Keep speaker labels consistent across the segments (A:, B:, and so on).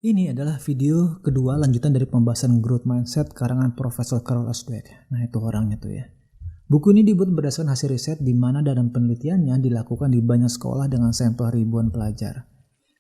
A: Ini adalah video kedua lanjutan dari pembahasan growth mindset karangan Profesor Carol Dweck. Nah, itu orangnya tuh ya. Buku ini dibuat berdasarkan hasil riset di mana dalam penelitiannya dilakukan di banyak sekolah dengan sampel ribuan pelajar.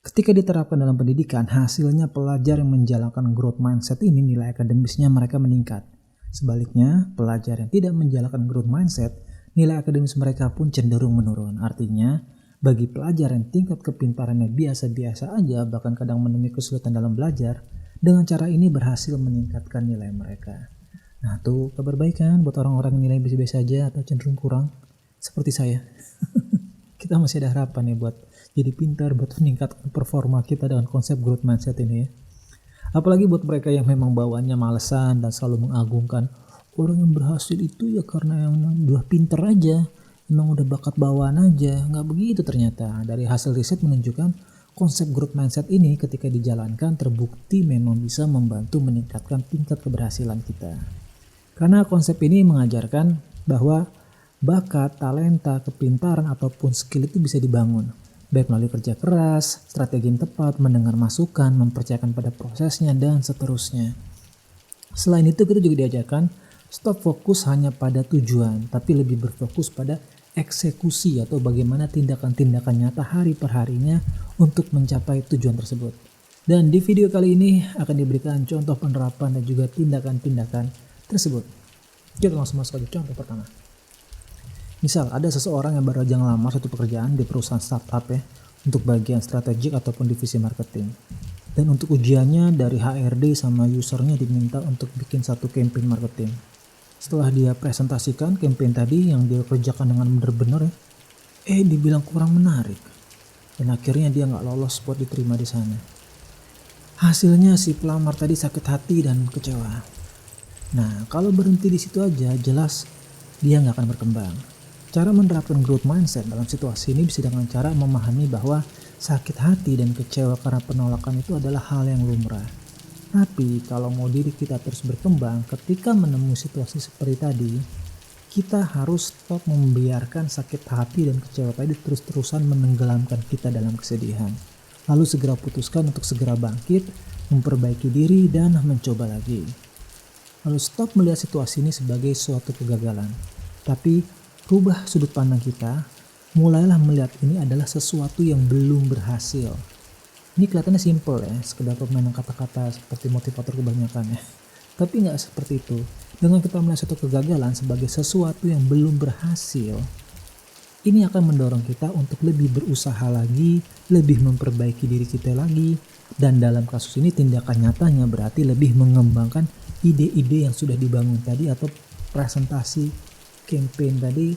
A: Ketika diterapkan dalam pendidikan, hasilnya pelajar yang menjalankan growth mindset ini nilai akademisnya mereka meningkat. Sebaliknya, pelajar yang tidak menjalankan growth mindset, nilai akademis mereka pun cenderung menurun. Artinya, bagi pelajar yang tingkat kepintarannya biasa-biasa aja, bahkan kadang menemui kesulitan dalam belajar, dengan cara ini berhasil meningkatkan nilai mereka. Nah, tuh kabar baik kan buat orang-orang yang nilai biasa-biasa aja atau cenderung kurang, seperti saya. Kita masih ada harapan ya buat jadi pintar, buat meningkatkan performa kita dengan konsep growth mindset ini ya. Apalagi buat mereka yang memang bawaannya malesan dan selalu mengagungkan orang yang berhasil itu ya karena yang udah pintar aja, emang udah bakat bawaan aja. Nggak begitu ternyata. Dari hasil riset menunjukkan konsep growth mindset ini ketika dijalankan terbukti memang bisa membantu meningkatkan tingkat keberhasilan kita. Karena konsep ini mengajarkan bahwa bakat, talenta, kepintaran ataupun skill itu bisa dibangun. Baik melalui kerja keras, strategi yang tepat, mendengar masukan, mempercayakan pada prosesnya, dan seterusnya. Selain itu kita juga diajarkan stop fokus hanya pada tujuan, tapi lebih berfokus pada eksekusi atau bagaimana tindakan-tindakan nyata hari per harinya untuk mencapai tujuan tersebut. Dan di video kali ini akan diberikan contoh penerapan dan juga tindakan-tindakan tersebut. Kita langsung masuk aja contoh pertama. Misal ada seseorang yang baru aja ngelamar suatu pekerjaan di perusahaan startup ya, untuk bagian strategik ataupun divisi marketing. Dan untuk ujiannya dari HRD sama usernya diminta untuk bikin satu campaign marketing. Setelah dia presentasikan campaign tadi yang dia kerjakan dengan benar-benar ya, dibilang kurang menarik. Dan akhirnya dia nggak lolos buat diterima di sana. Hasilnya si pelamar tadi sakit hati dan kecewa. Nah, kalau berhenti di situ aja, jelas dia nggak akan berkembang. Cara menerapkan growth mindset dalam situasi ini bisa dengan cara memahami bahwa sakit hati dan kecewa karena penolakan itu adalah hal yang lumrah. Tapi kalau mau diri kita terus berkembang, ketika menemui situasi seperti tadi, kita harus stop membiarkan sakit hati dan kecewa tadi terus-terusan menenggelamkan kita dalam kesedihan. Lalu segera putuskan untuk segera bangkit, memperbaiki diri dan mencoba lagi. Lalu stop melihat situasi ini sebagai suatu kegagalan. Tapi rubah sudut pandang kita, mulailah melihat ini adalah sesuatu yang belum berhasil. Ini kelihatannya simple ya, sekedar permainan kata-kata seperti motivator kebanyakan ya. Tapi nggak seperti itu. Dengan kita melihat suatu kegagalan sebagai sesuatu yang belum berhasil, ini akan mendorong kita untuk lebih berusaha lagi, lebih memperbaiki diri kita lagi. Dan dalam kasus ini tindakan nyatanya berarti lebih mengembangkan ide-ide yang sudah dibangun tadi atau presentasi campaign tadi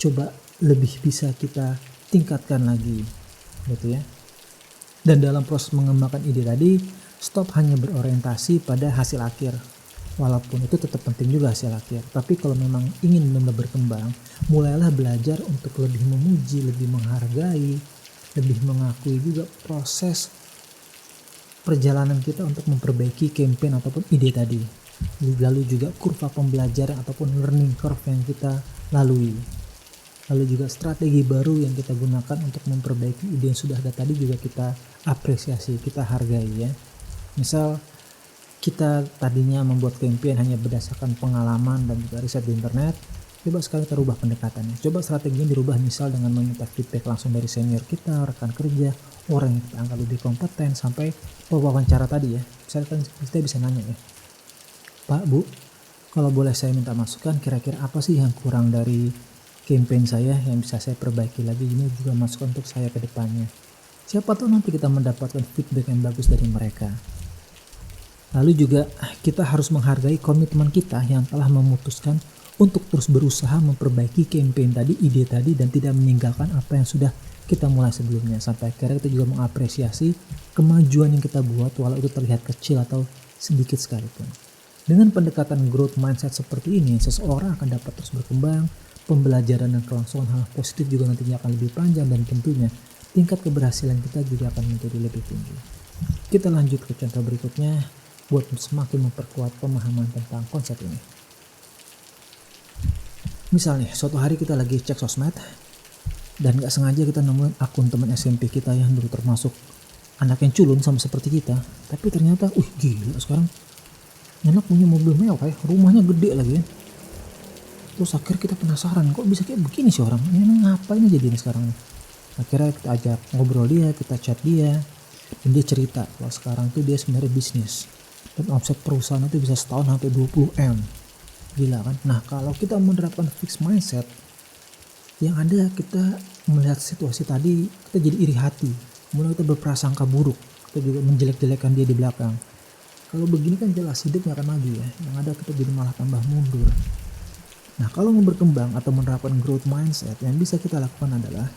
A: coba lebih bisa kita tingkatkan lagi gitu ya. Dan dalam proses mengembangkan ide tadi, stop hanya berorientasi pada hasil akhir. Walaupun itu tetap penting juga hasil akhir, tapi kalau memang ingin benar-benar berkembang, mulailah belajar untuk lebih memuji, lebih menghargai, lebih mengakui juga proses perjalanan kita untuk memperbaiki campaign ataupun ide tadi. Lalu juga kurva pembelajaran ataupun learning curve yang kita lalui. Lalu juga strategi baru yang kita gunakan untuk memperbaiki ide yang sudah ada tadi juga kita apresiasi, kita hargai ya. Misal kita tadinya membuat campaign hanya berdasarkan pengalaman dan juga riset di internet, coba sekali kita rubah pendekatannya. Coba strateginya dirubah misal dengan meminta feedback langsung dari senior kita, rekan kerja, orang yang kita anggap lebih kompeten sampai wawancara tadi ya. Misalkan kita bisa nanya ya, Pak, Bu, kalau boleh saya minta masukan, kira-kira apa sih yang kurang dari campaign saya yang bisa saya perbaiki lagi? Ini juga masukan untuk saya ke depannya. Siapa tahu nanti kita mendapatkan feedback yang bagus dari mereka. Lalu juga kita harus menghargai komitmen kita yang telah memutuskan untuk terus berusaha memperbaiki campaign tadi, ide tadi, dan tidak meninggalkan apa yang sudah kita mulai sebelumnya. Sampai akhirnya kita juga mengapresiasi kemajuan yang kita buat walau itu terlihat kecil atau sedikit sekalipun. Dengan pendekatan growth mindset seperti ini, seseorang akan dapat terus berkembang, pembelajaran dan kelangsungan hal positif juga nantinya akan lebih panjang dan tentunya tingkat keberhasilan kita juga akan menjadi lebih tinggi. Kita lanjut ke contoh berikutnya buat semakin memperkuat pemahaman tentang konsep ini. Misalnya, suatu hari kita lagi cek sosmed dan gak sengaja kita nemuin akun teman SMP kita yang dulu termasuk anak yang culun sama seperti kita, tapi ternyata gila sekarang anak punya mobil mewah ya, rumahnya gede lagi ya. Terus akhirnya kita penasaran, kok bisa kayak begini sih orang ini, ngapain aja dia sekarang. Akhirnya kita ajak ngobrol dia, kita chat dia, dan dia cerita kalau sekarang tuh dia sebenarnya bisnis dan omset perusahaan itu bisa setahun sampai 20 M. Gila kan. Nah kalau kita menerapkan fixed mindset, yang ada kita melihat situasi tadi kita jadi iri hati, mulai kita berprasangka buruk, kita juga menjelek-jelekan dia di belakang. Kalau begini kan jelas hidup gak akan maju ya, yang ada kita jadi malah tambah mundur. Nah kalau mau berkembang atau menerapkan growth mindset, yang bisa kita lakukan adalah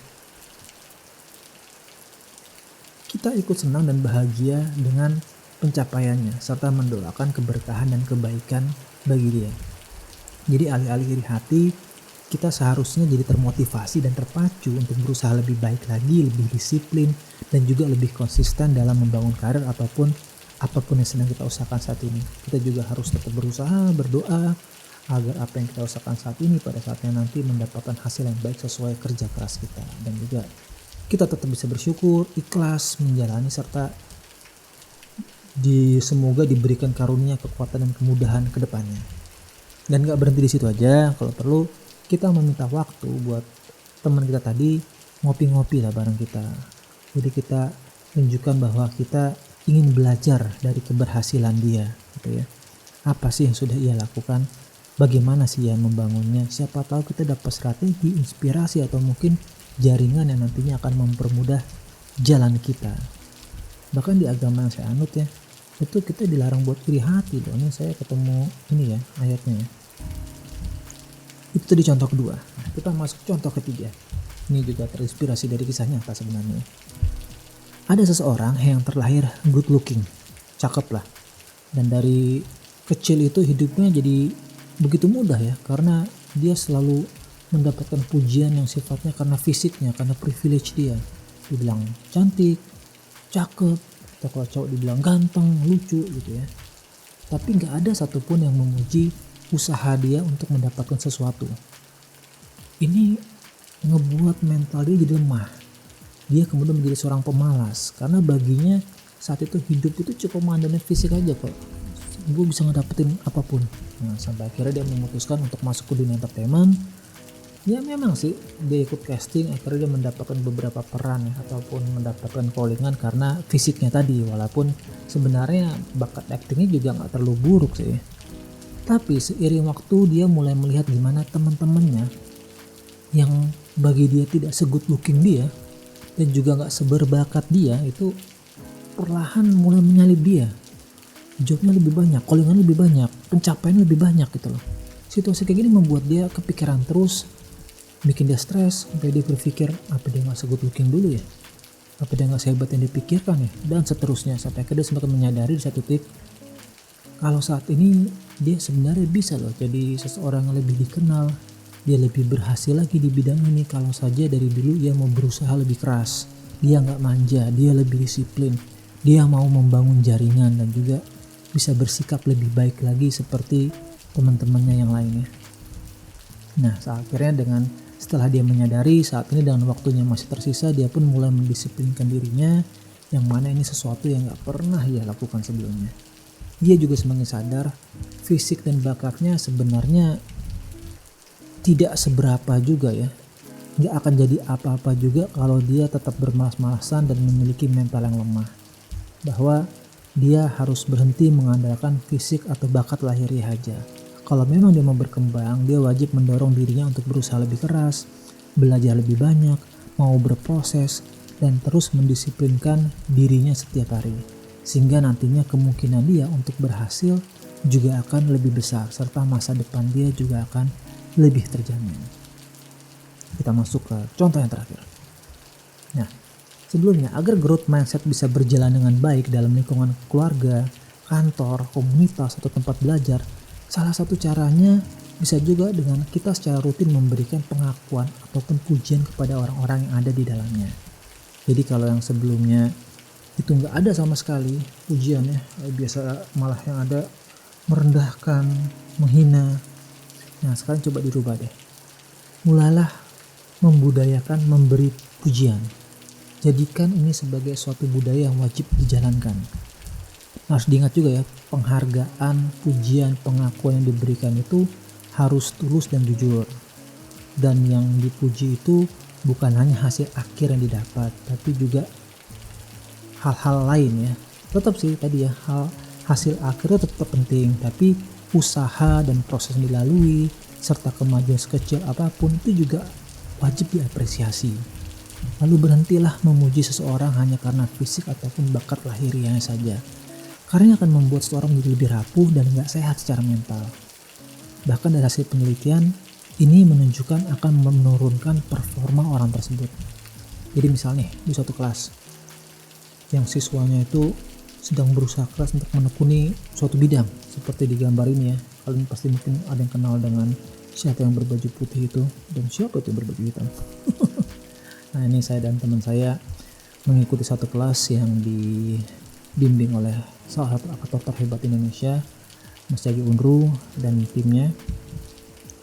A: kita ikut senang dan bahagia dengan pencapaiannya, serta mendoakan keberkahan dan kebaikan bagi dia. Jadi alih-alih iri hati, kita seharusnya jadi termotivasi dan terpacu untuk berusaha lebih baik lagi, lebih disiplin, dan juga lebih konsisten dalam membangun karir ataupun apapun yang sedang kita usahakan saat ini. Kita juga harus tetap berusaha, berdoa, agar apa yang kita usahakan saat ini pada saatnya nanti mendapatkan hasil yang baik sesuai kerja keras kita. Dan juga kita tetap bisa bersyukur, ikhlas menjalani, serta semoga diberikan karunia, kekuatan, dan kemudahan ke depannya. Dan gak berhenti di situ aja, kalau perlu kita meminta waktu buat teman kita tadi ngopi-ngopi lah bareng kita. Jadi kita tunjukkan bahwa kita ingin belajar dari keberhasilan dia, gitu ya. Apa sih yang sudah ia lakukan? Bagaimana sih ia membangunnya? Siapa tahu kita dapat strategi, inspirasi, atau mungkin jaringan yang nantinya akan mempermudah jalan kita. Bahkan di agama yang saya anut ya, itu kita dilarang buat iri hati loh. Ini saya ketemu ini ya ayatnya ya. Itu tadi contoh kedua. Nah, kita masuk contoh ketiga. Ini juga terinspirasi dari kisah nyata sebenarnya. Ada seseorang yang terlahir good looking, cakep lah. Dan dari kecil itu hidupnya jadi begitu mudah ya, karena dia selalu mendapatkan pujian yang sifatnya karena fisiknya, karena privilege dia. Dibilang cantik, cakep, atau kalau cowok dibilang ganteng, lucu gitu ya. Tapi gak ada satupun yang memuji usaha dia untuk mendapatkan sesuatu. Ini ngebuat mental dia jadi lemah. Dia kemudian menjadi seorang pemalas, karena baginya saat itu hidup itu cukup mengandalkan fisik aja kok. Gue bisa ngedapetin apapun. Nah sampai akhirnya dia memutuskan untuk masuk ke dunia entertainment. Ya memang sih dia ikut casting, akhirnya dia mendapatkan beberapa peran ya, ataupun mendapatkan callingan karena fisiknya tadi, walaupun sebenarnya bakat aktingnya juga gak terlalu buruk sih. Tapi seiring waktu dia mulai melihat gimana teman-temannya yang bagi dia tidak se-good looking dia dan juga gak seberbakat dia itu perlahan mulai menyalip dia. Jobnya lebih banyak, callingan lebih banyak, pencapaian lebih banyak gitu loh. Situasi kayak gini membuat dia kepikiran terus, bikin dia stres, sampai dia berpikir apa dia gak se-good looking dulu ya, apa dia gak sehebat yang dipikirkan ya, dan seterusnya. Sampai akhirnya dia semakin menyadari di satu titik kalau saat ini dia sebenarnya bisa loh jadi seseorang yang lebih dikenal, dia lebih berhasil lagi di bidang ini kalau saja dari dulu dia mau berusaha lebih keras, dia gak manja, dia lebih disiplin, dia mau membangun jaringan dan juga bisa bersikap lebih baik lagi seperti teman-temannya yang lainnya. Nah akhirnya setelah dia menyadari saat ini dengan waktunya masih tersisa, dia pun mulai mendisiplinkan dirinya, yang mana ini sesuatu yang gak pernah ia lakukan sebelumnya. Dia juga semakin sadar fisik dan bakatnya sebenarnya tidak seberapa juga ya, gak akan jadi apa-apa juga kalau dia tetap bermalas-malasan dan memiliki mental yang lemah. Bahwa dia harus berhenti mengandalkan fisik atau bakat lahiriah aja. Kalau memang dia mau berkembang, dia wajib mendorong dirinya untuk berusaha lebih keras, belajar lebih banyak, mau berproses, dan terus mendisiplinkan dirinya setiap hari. Sehingga nantinya kemungkinan dia untuk berhasil juga akan lebih besar, serta masa depan dia juga akan lebih terjamin. Kita masuk ke contoh yang terakhir. Nah, sebelumnya agar growth mindset bisa berjalan dengan baik dalam lingkungan keluarga, kantor, komunitas, atau tempat belajar, salah satu caranya bisa juga dengan kita secara rutin memberikan pengakuan ataupun pujian kepada orang-orang yang ada di dalamnya. Jadi kalau yang sebelumnya itu nggak ada sama sekali pujiannya, biasa malah yang ada merendahkan, menghina. Nah sekarang coba dirubah deh. Mulailah membudayakan memberi pujian. Jadikan ini sebagai suatu budaya yang wajib dijalankan. Harus diingat juga ya, penghargaan, pujian, pengakuan yang diberikan itu harus tulus dan jujur. Dan yang dipuji itu bukan hanya hasil akhir yang didapat, tapi juga hal-hal lain ya. Tetap sih tadi ya, hasil akhirnya tetap penting, tapi usaha dan proses yang dilalui serta kemajuan sekecil apapun itu juga wajib diapresiasi. Lalu berhentilah memuji seseorang hanya karena fisik ataupun bakat lahiriahnya saja. Karena akan membuat seseorang menjadi lebih rapuh dan gak sehat secara mental. Bahkan dari hasil penelitian, ini menunjukkan akan menurunkan performa orang tersebut. Jadi misalnya di suatu kelas, yang siswanya itu sedang berusaha keras untuk menekuni suatu bidang, seperti di gambar ini ya. Kalian pasti mungkin ada yang kenal dengan siapa yang berbaju putih itu, dan siapa itu yang berbaju hitam. Nah ini saya dan teman saya mengikuti satu kelas yang dibimbing oleh salah satu aktor terhebat Indonesia, Mas Jagi Unru dan timnya.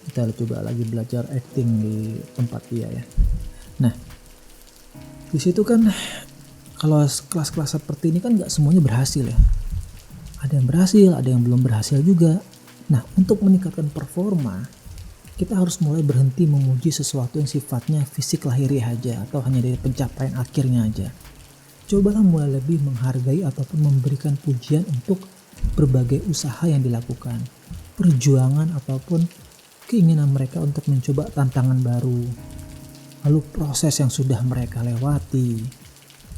A: Kita coba lagi belajar acting di tempat dia ya. Nah di situ kan kalau kelas-kelas seperti ini kan nggak semuanya berhasil ya. Ada yang berhasil, ada yang belum berhasil juga. Nah untuk meningkatkan performa, kita harus mulai berhenti memuji sesuatu yang sifatnya fisik lahiriah aja atau hanya dari pencapaian akhirnya aja. Cobalah mulai lebih menghargai ataupun memberikan pujian untuk berbagai usaha yang dilakukan, perjuangan ataupun keinginan mereka untuk mencoba tantangan baru, lalu proses yang sudah mereka lewati,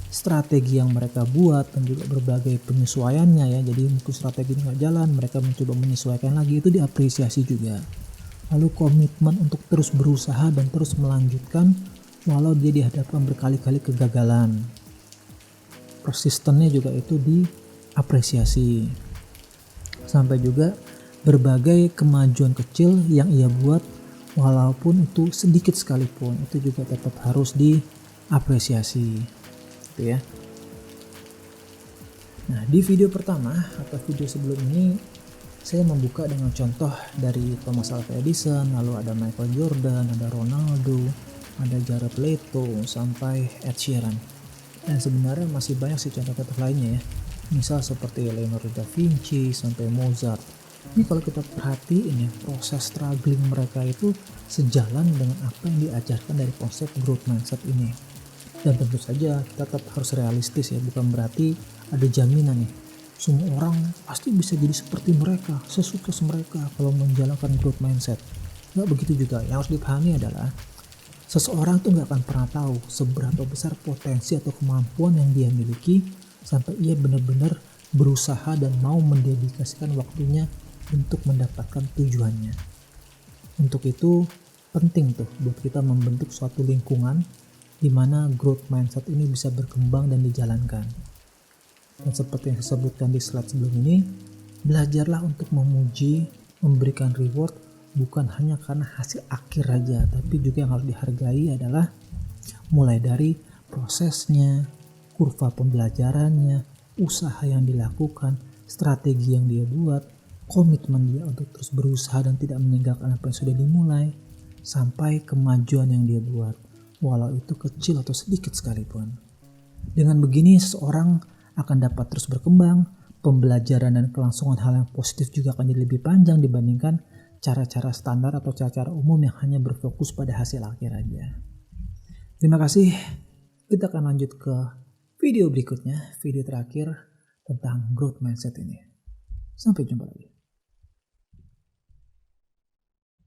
A: strategi yang mereka buat, dan juga berbagai penyesuaiannya ya. Jadi mungkin strategi nggak jalan, mereka mencoba menyesuaikan lagi, itu diapresiasi juga. Lalu komitmen untuk terus berusaha dan terus melanjutkan walau dia dihadapkan berkali-kali kegagalan. Persistennya juga itu diapresiasi. Sampai juga berbagai kemajuan kecil yang ia buat walaupun itu sedikit sekalipun, itu juga tetap harus diapresiasi. Gitu ya. Nah, di video pertama atau video sebelum ini saya membuka dengan contoh dari Thomas Alva Edison, lalu ada Michael Jordan, ada Ronaldo, ada Jared Leto, sampai Ed Sheeran. Dan sebenarnya masih banyak sih contoh-contoh lainnya ya. Misal seperti Leonardo da Vinci sampai Mozart. Ini kalau kita perhatiin ya, proses struggling mereka itu sejalan dengan apa yang diajarkan dari konsep growth mindset ini. Dan tentu saja kita tetap harus realistis ya, bukan berarti ada jaminan nih semua orang pasti bisa jadi seperti mereka, sesukses mereka kalau menjalankan growth mindset. Nggak begitu juga. Yang harus dipahami adalah seseorang tuh nggak akan pernah tahu seberapa besar potensi atau kemampuan yang dia miliki sampai ia benar-benar berusaha dan mau mendedikasikan waktunya untuk mendapatkan tujuannya. Untuk itu penting tuh buat kita membentuk suatu lingkungan di mana growth mindset ini bisa berkembang dan dijalankan. Dan seperti yang saya sebutkan di slide sebelum ini, belajarlah untuk memuji, memberikan reward bukan hanya karena hasil akhir aja, tapi juga yang harus dihargai adalah mulai dari prosesnya, kurva pembelajarannya, usaha yang dilakukan, strategi yang dia buat, komitmen dia untuk terus berusaha dan tidak meninggalkan apa yang sudah dimulai, sampai kemajuan yang dia buat, walau itu kecil atau sedikit sekalipun. Dengan begini seseorang akan dapat terus berkembang, pembelajaran dan kelangsungan hal yang positif juga akan jadi lebih panjang dibandingkan cara-cara standar atau cara-cara umum yang hanya berfokus pada hasil akhir aja. Terima kasih, kita akan lanjut ke video berikutnya, video terakhir tentang growth mindset ini. Sampai jumpa lagi.